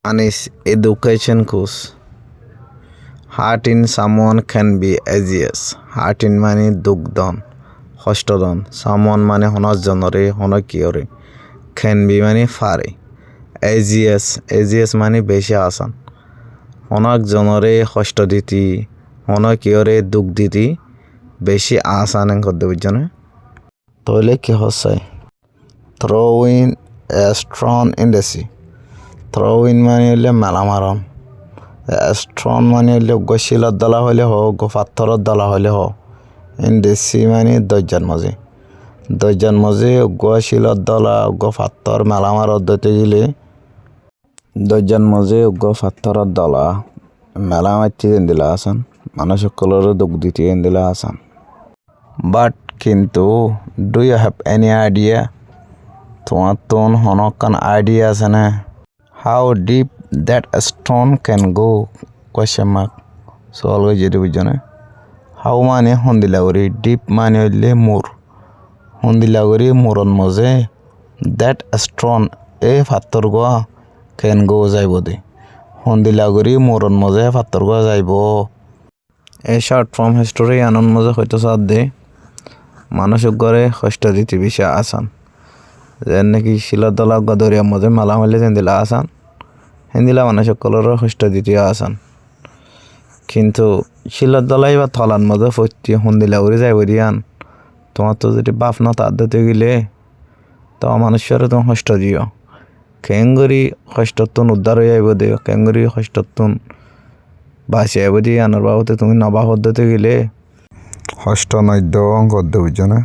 Anis education course. Hurting someone can be ages. Hurting মানে দুঃখদন কষ্টদন someone মানে হনজনরে হনকিয়রে can be মানে ফারে ages মানে বেশি আসান হনকজনরে কষ্ট দিতি হনকিয়রে দুঃখ দিতি বেশি আসান করতে বুঝছনে তাহলে কি হচ্ছে throwing a stone in the sea. throwing মানে হলে মেলা মারন স্ট্রন মানে হলে শিলত দলা হলে হোক পাথরের দলা হলে হোক ইন দেশি মানে দরজার মাঝে শিলত দলা পাথর মেলা মারত দিতে গেলে দরজার মাঝে পাথরের দলা মেলা মারতে দিলা আসান মানুষ সকলের দুঃখ দিতে দিলা আসান বাট কিন্তু do you have any idea তোমার তো হনকান আইডিয়া আছে না how deep that a stone can go question mark so always যেটা বুঝছনে how মানে হন্দিলাগরি ডিপ মানে হইলে মোর হন্দিলাগরি মোরন মজে that a stone এ পাথর গোয়া can go যাইব দে হন্দিলাগরি মোরন মজে পাথর গোয়া যাইব এই শর্ট ফর্ম হিস্টোরি আনন্দ মজে হয়তো সাথ দে মানুষের ঘরে কষ্ট দিতে বেশি আসান যেন নাকি শিলার দলা গদরিয়া মজে মালা মালে দিলা আসান হিন্দিলা মানুষ সকলের কষ্ট দিতে আসান কিন্তু শিলার দলাই বা থলার মধ্যে ফতি হন্দিলা উড়ে যাইব দিয়ান তোমার তো যদি বাপ না তার দিতে গেলে তো মানুষের তোমার কষ্ট দিও কেঙ্গরি কষ্টতুন উদ্ধার হয়ে যাইব দিও কেঙ্গরি কষ্টতুন বাঁচি যাইব দিয়ে আনার বাবুতে তুমি নবা পদ্ধতি গেলে কষ্ট নৈদ্য করতে বুঝছো না